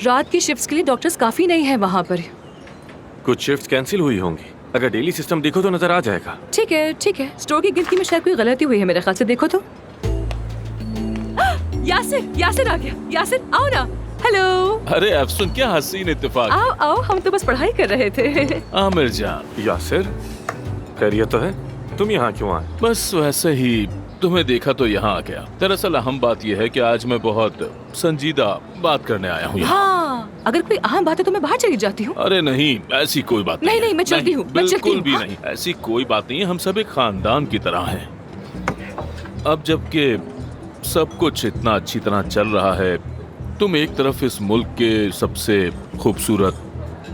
रात की शिफ्ट्स के लिए डॉक्टर्स काफी नहीं है वहाँ पर। कुछ शिफ्ट कैंसिल हुई होंगी, अगर डेली सिस्टम देखो तो नजर आ जाएगा। ठीक है ठीक है, स्टोर की गिनती में शायद कोई गलती हुई है मेरे ख्याल से, देखो तो। यासिर, यासिर आ गया। यासिर आओ ना। हेलो। अरे अफसुन, क्या हसीन इत्तेफाक। आओ आओ, हम तो बस पढ़ाई कर रहे थे। आमिर जान। यासिर, खैरियत तो है? तुम यहाँ क्यों आए? बस वैसे ही तुम्हें देखा तो यहाँ आ गया। दरअसल अहम बात यह है कि आज मैं बहुत संजीदा बात करने आया हूँ यहाँ। हाँ, अगर कोई अहम बात है तो मैं बाहर चली जाती हूँ। अरे नहीं, ऐसी कोई बात नहीं। नहीं, मैं चलती हूँ, मैं चलती बिल्कुल हूँ। भी हाँ? नहीं, ऐसी कोई बात नहीं है। हम सब एक खानदान की तरह हैं। अब जबकि सब कुछ इतना अच्छी तरह चल रहा है, तुम एक तरफ इस मुल्क के सबसे खूबसूरत,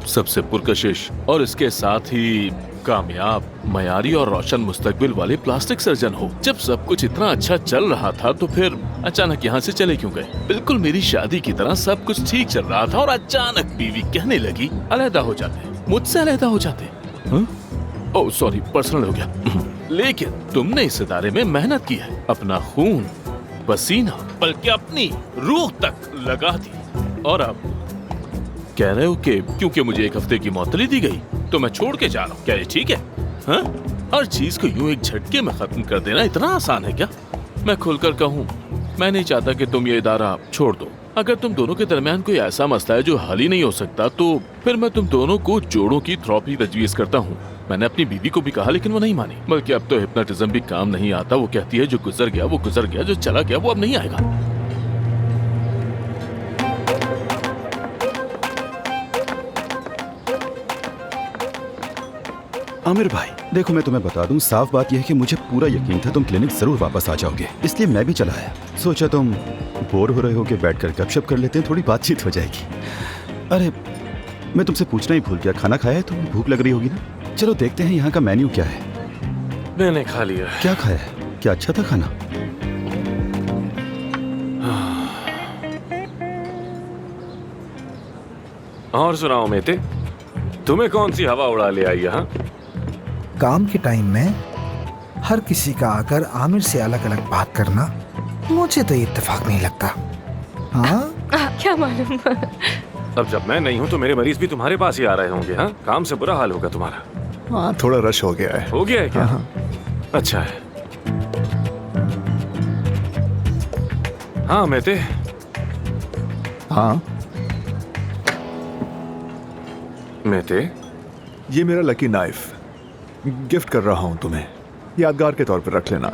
सबसे पुरकशिश और इसके साथ ही कामयाब, मयारी और रोशन मुस्तकबिल वाले प्लास्टिक सर्जन हो। जब सब कुछ इतना अच्छा चल रहा था तो फिर अचानक यहाँ से चले क्यों गए? बिल्कुल मेरी शादी की तरह सब कुछ ठीक चल रहा था और अचानक बीवी कहने लगी अलहदा हो जाते, मुझसे अलहदा हो जाते। ओह सॉरी, पर्सनल हो गया। लेकिन तुमने इस इदारे में मेहनत की है, अपना खून, पसीना, बल्कि अपनी रूह तक लगा दी, और अब कह रहे हो कि क्योंकि मुझे एक हफ्ते की मौतली दी गई तो मैं छोड़ के जा रहा हूँ। क्या ये ठीक है? हाँ? हर चीज को यूं एक झटके में खत्म कर देना इतना आसान है क्या? मैं खुलकर कहूँ, मैं नहीं चाहता कि तुम ये इदारा छोड़ दो। अगर तुम दोनों के दरमियान कोई ऐसा मसला है जो हल ही नहीं हो सकता तो फिर मैं तुम दोनों को जोड़ों की थेरेपी तजवीज करता हूँ। मैंने अपनी बीवी को भी कहा लेकिन वो नहीं मानी, बल्कि अब तो हिप्नोटिज्म भी काम नहीं आता। वो कहती है जो गुजर गया वो गुजर गया, जो चला गया वो अब नहीं आएगा। आमिर भाई देखो, मैं तुम्हें बता दूं, साफ बात यह है कि मुझे पूरा यकीन था तुम क्लिनिक जरूर वापस आ जाओगे, इसलिए मैं भी चला आया। सोचा तुम बोर हो रहे हो कि बैठकर गपशप कर लेते हैं, थोड़ी बातचीत हो जाएगी। अरे मैं तुमसे पूछना ही भूल गया, खाना खाया है? तुम्हें भूख लग रही होगी ना? चलो देखते हैं यहाँ का मेन्यू क्या है। मैंने खा लिया। क्या खाया है? क्या अच्छा था खाना? और सुनाओ मेते, तुम्हें कौन सी हवा उड़ा ले आई यहाँ? काम के टाइम में हर किसी का आकर आमिर से अलग अलग बात करना मुझे तो इत्तेफाक नहीं लगता। हाँ क्या मालूम। अब जब मैं नहीं हूँ तो मेरे मरीज भी तुम्हारे पास ही आ रहे होंगे। हाँ, काम से बुरा हाल होगा तुम्हारा। हाँ, थोड़ा रश हो गया है। हो गया है क्या? हाँ। अच्छा है। हाँ मेते। हाँ मेते, ये मेरा लकी नाइफ गिफ्ट कर रहा हूँ तुम्हें, यादगार के तौर पर रख लेना,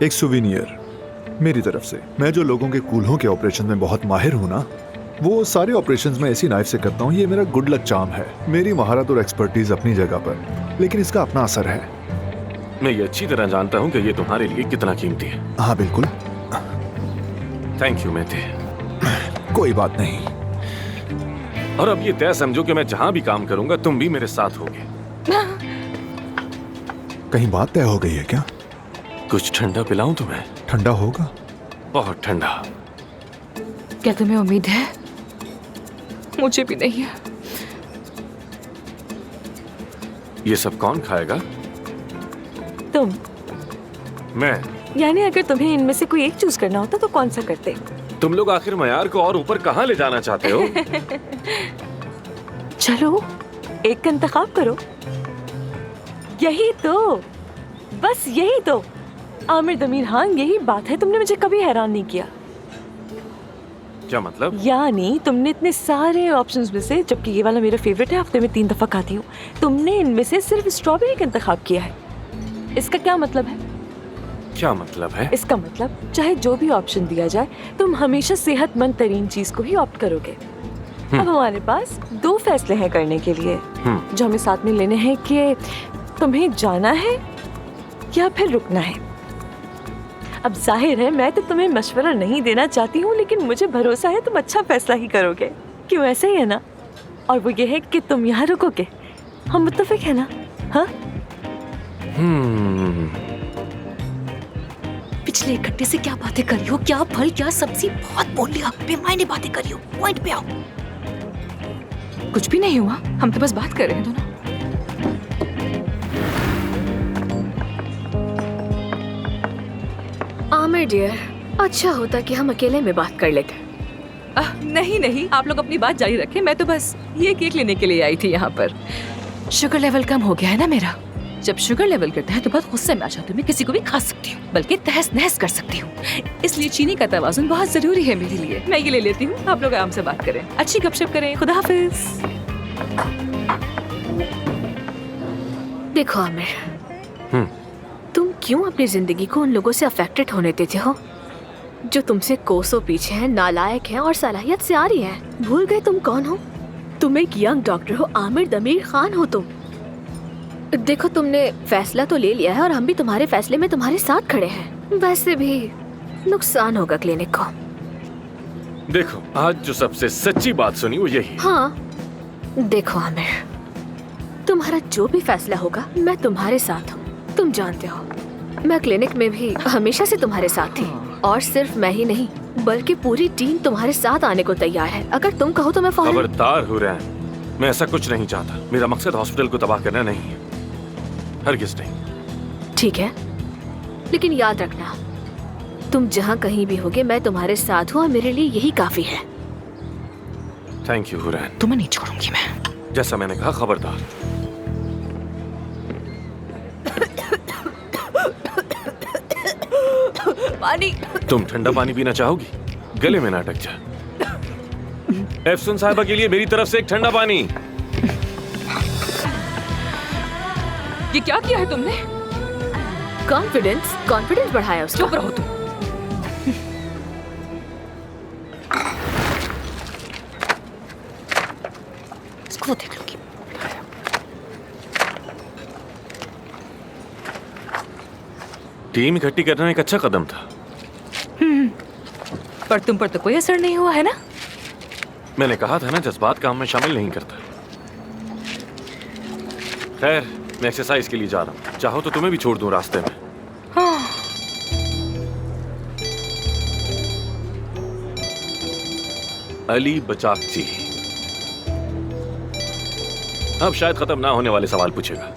एक सुवीनियर मेरी तरफ से। मैं जो लोगों के कूल्हों के ऑपरेशन में बहुत माहिर हूँ ना, वो सारे ऑपरेशंस में ऐसी नाइफ से करता हूँ। ये मेरा गुड लक चार्म है। मेरी महारत और एक्सपर्टीज अपनी जगह पर, लेकिन इसका अपना असर है। मैं ये अच्छी तरह जानता हूँ कि ये तुम्हारे लिए कितना कीमती है। हाँ बिल्कुल। थैंक यू मेते। कोई बात नहीं। और अब ये तय समझो कि मैं जहाँ भी काम करूंगा तुम भी मेरे साथ होगे। कहीं बात तय हो गई है क्या? कुछ ठंडा पिलाऊं तुम्हें? ठंडा होगा? बहुत ठंडा। क्या तुम्हें उम्मीद है? मुझे भी नहीं है। ये सब कौन खाएगा? तुम। मैं? यानी अगर तुम्हें इनमें से कोई एक चूज करना होता तो कौन सा करते? तुम लोग आखिर मयार को और ऊपर कहाँ ले जाना चाहते हो? चलो एक का इंतखाब करो। यही तो, बस यही तो। आमिर दमीर, हाँ यही बात है। तुमने मुझे कभी हैरान नहीं किया। क्या मतलब? यानी तुमने इतने सारे ऑप्शंस में से, जबकि ये वाला मेरा फेवरेट है, हफ्ते में 3 दफा खाती हूँ, तुमने इनमें से सिर्फ स्ट्रॉबेरी का इंतखाब किया है। इसका क्या मतलब है? क्या मतलब है? इसका मतलब चाहे जो भी ऑप्शन दिया जाए तुम हमेशा सेहतमंद तरीन चीज को ही ऑप्ट करोगे। अब हमारे पास 2 फैसले हैं करने के लिए जो हमें साथ में लेने हैं कि तुम्हें जाना है या फिर रुकना है। अब जाहिर है मैं तो तुम्हें मशवरा नहीं देना चाहती हूँ, लेकिन मुझे भरोसा है तुम अच्छा फैसला ही करोगे। क्यों, ऐसा ही है ना? और वो ये है कि तुम यहाँ रुकोगे। हम मुत्तफिक है ना? हाँ? पिछले 1 घंटे से क्या बातें कर रही हो? क्या फल क्या सब्जी, बहुत बोल लिया, बेमायने बातें कर रही हो। पॉइंट पे आओ। कुछ भी नहीं हुआ, हम तो बस बात कर रहे हैं दोनों। आमिर डियर, अच्छा होता कि हम अकेले में बात कर लेते। नहीं नहीं, आप लोग अपनी बात जारी रखें, मैं तो बस ये केक लेने के लिए आई थी यहाँ पर। शुगर लेवल कम हो गया है ना मेरा। जब शुगर लेवल गिरता है तो बहुत गुस्से में आ जाती हूँ। मैं किसी को भी खा सकती हूँ, बल्कि तहस नहस कर सकती हूँ। इसलिए चीनी का तवाजुन बहुत जरूरी है मेरे लिए। मैं ये ले लेती हूँ, आप लोग आराम से बात करें, अच्छी गपशप करें। खुदा हाफिज। देखो आमिर, तुम क्यों अपनी जिंदगी को उन लोगों से अफेक्टेड होने देते हो जो तुमसे कोसों पीछे हैं, नालायक हैं और सलाहियत से आ रही हैं? भूल गए तुम कौन हो? तुम एक यंग डॉक्टर हो, आमिर दमीर खान हो तुम। देखो, तुमने फैसला तो ले लिया है और हम भी तुम्हारे फैसले में तुम्हारे साथ खड़े हैं। वैसे भी नुकसान होगा क्लिनिक को। देखो, आज जो सबसे सच्ची बात सुनी वो यही है। हाँ, देखो आमिर, तुम्हारा जो भी फैसला होगा मैं तुम्हारे साथ हूँ। तुम जानते हो मैं क्लिनिक में भी हमेशा से तुम्हारे साथ थी, और सिर्फ मैं ही नहीं बल्कि पूरी टीम तुम्हारे साथ आने को तैयार है। अगर तुम कहो तो मैं फौरन। खबरदार हुरैन, मैं ऐसा कुछ नहीं चाहता। मेरा मकसद हॉस्पिटल को तबाह करना नहीं है, हरगिज़ नहीं। ठीक है, लेकिन याद रखना, तुम जहाँ कहीं भी होगे मैं तुम्हारे साथ हूँ और मेरे लिए यही काफी है। Thank you Hurain. तुम्हें नहीं छोड़ूंगी मैं। जैसा मैंने कहा, खबरदार। पानी। तुम ठंडा पानी पीना चाहोगी? गले में ना अटक जा। एफसून साहिबा के लिए मेरी तरफ से एक ठंडा पानी। ये क्या किया है तुमने? कॉन्फिडेंस बढ़ाया उसका। चुप रहो तुम। इसको देख लूंगी। टीम इकट्ठी करना एक अच्छा कदम था। पर तुम पर तो कोई असर नहीं हुआ है ना? मैंने कहा था ना, जज्बात काम में शामिल नहीं करता। खैर, मैं एक्सरसाइज के लिए जा रहा हूँ। चाहो तो तुम्हें भी छोड़ दूं रास्ते में। अली बचाकची अब शायद खत्म ना होने वाले सवाल पूछेगा।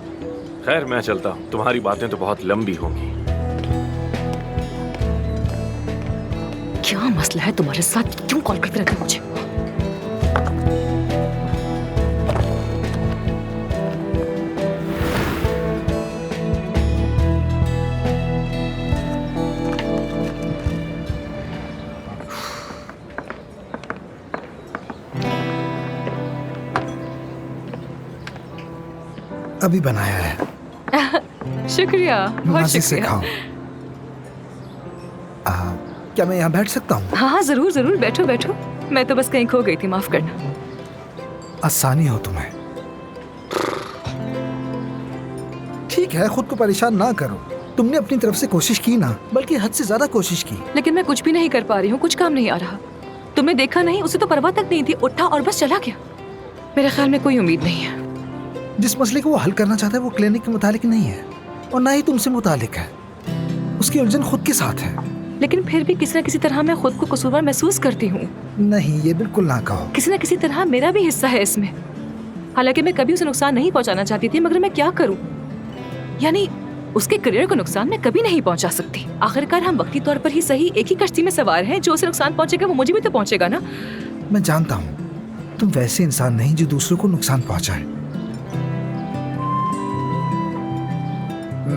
खैर, मैं चलता हूँ, तुम्हारी बातें तो बहुत लंबी होंगी। क्या मसला है तुम्हारे साथ? क्यों कॉल करते रहते हो मुझे? अभी बनाया है। शुक्रिया, बहुत मजे से शुक्रिया। खाओ। क्या मैं यहाँ बैठ सकता हूँ? हाँ हाँ, जरूर जरूर, बैठो बैठो। मैं तो बस कहीं खो गई थी, माफ करना। आसानी हो तुम्हें। ठीक है, खुद को परेशान ना करो। तुमने अपनी तरफ से कोशिश की ना, बल्कि हद से ज्यादा कोशिश की। लेकिन मैं कुछ भी नहीं कर पा रही हूँ, कुछ काम नहीं आ रहा। तुमने देखा नहीं, उसे तो परवाह तक नहीं थी, उठा और बस चला गया। मेरे ख्याल में कोई उम्मीद नहीं है। जिस मसले को वो हल करना चाहता है वो क्लिनिक के मुतालिक नहीं है, और ना ही तुमसे मुतालिक है। उसकी उलझन खुद के साथ है। लेकिन फिर भी किसी न किसी तरह मैं खुद को कसूरवार महसूस करती हूँ। नहीं, ये बिल्कुल ना कहो। किसी न किसी तरह मेरा भी हिस्सा है इसमें। हालांकि मैं कभी उसे नुकसान नहीं पहुंचाना चाहती थी, मगर मैं क्या करूं? यानी उसके करियर को नुकसान मैं कभी नहीं पहुंचा सकती। आखिरकार हम वक्ती तौर पर ही सही एक ही कश्ती में सवार हैं। जो उसे नुकसान पहुंचेगा वो मुझे भी तो पहुंचेगा ना। मैं जानता हूँ तुम वैसे इंसान नहीं जो दूसरों को नुकसान पहुंचाए।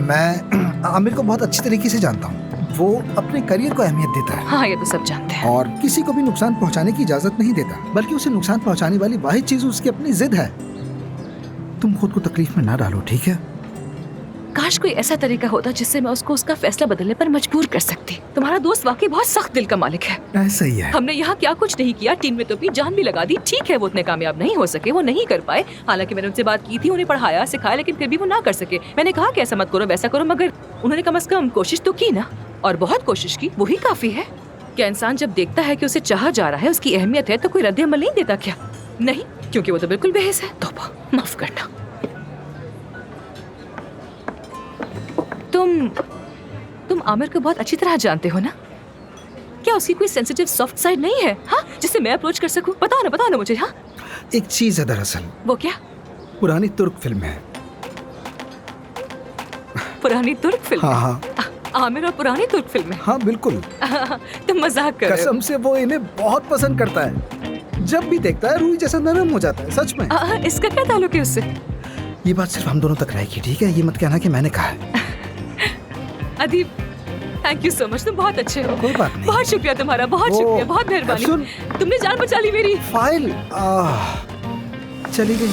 मैं आमिर को बहुत अच्छी तरीके से जानता हूँ। वो अपने करियर को अहमियत देता है, हाँ, ये तो सब जानते हैं। और किसी को भी नुकसान पहुंचाने की इजाजत नहीं देता, बल्कि उसे नुकसान पहुंचाने वाली वाहिद चीज उसकी अपनी जिद है। तुम खुद को तकलीफ में ना डालो, ठीक है? काश कोई ऐसा तरीका होता जिससे मैं उसको उसका फैसला बदलने पर मजबूर कर सकती। तुम्हारा दोस्त वाकई बहुत सख्त दिल का मालिक है। ऐसा ही है। हमने यहाँ क्या कुछ नहीं किया, टीम में तो भी जान भी लगा दी। ठीक है, वो उतने कामयाब नहीं हो सके, वो नहीं कर पाए। हालांकि मैंने उनसे बात की थी, उन्हें पढ़ाया सिखाया, लेकिन फिर भी वो ना कर सके। मैंने कहा कि ऐसा मत करो, वैसा करो, मगर उन्होंने कम से कम कोशिश तो की ना, और बहुत कोशिश की। वही काफी है। क्या इंसान जब देखता है कि उसे चाहा जा रहा है, उसकी अहमियत है, तो कोई रद्द अमल नहीं देता क्या? नहीं, क्योंकि वो तो बिल्कुल बेहिस है। तौबा, माफ करना। तुम आमिर को बहुत अच्छी तरह जानते हो ना? क्या उसकी कोई सेंसिटिव सॉफ्ट साइड नहीं है, हाँ, जिसे मैं अप्रोच कर सकूं? बताओ ना मुझे। हाँ, एक चीज है दरअसल। वो क्या? पुरानी तुर्क फिल्म है। पुरानी तुर्क फिल्म? हाँ हाँ, आमिर और पुरानी तुर्क फिल्में। हाँ बिल्कुल, तुम मजाक कर रहे हो। कसम से वो इन्हें बहुत पसंद करता है। जब भी देखता है रूही जैसा नरम हो जाता है, सच में। इसका क्या ताल्लुक है उससे? ये बात सिर्फ हम दोनों तक रहेगी, ठीक है? ये मत कहना कि मैंने कहा है। अदीब, थैंक यू सो मच, तुम बहुत अच्छे हो। कोई बात नहीं। बहुत शुक्रिया तुम्हारा, बहुत वो, शुक्रिया, बहुत सुन। मेहरबानी। तुमने जान बचा ली मेरी। फाइल चली गई।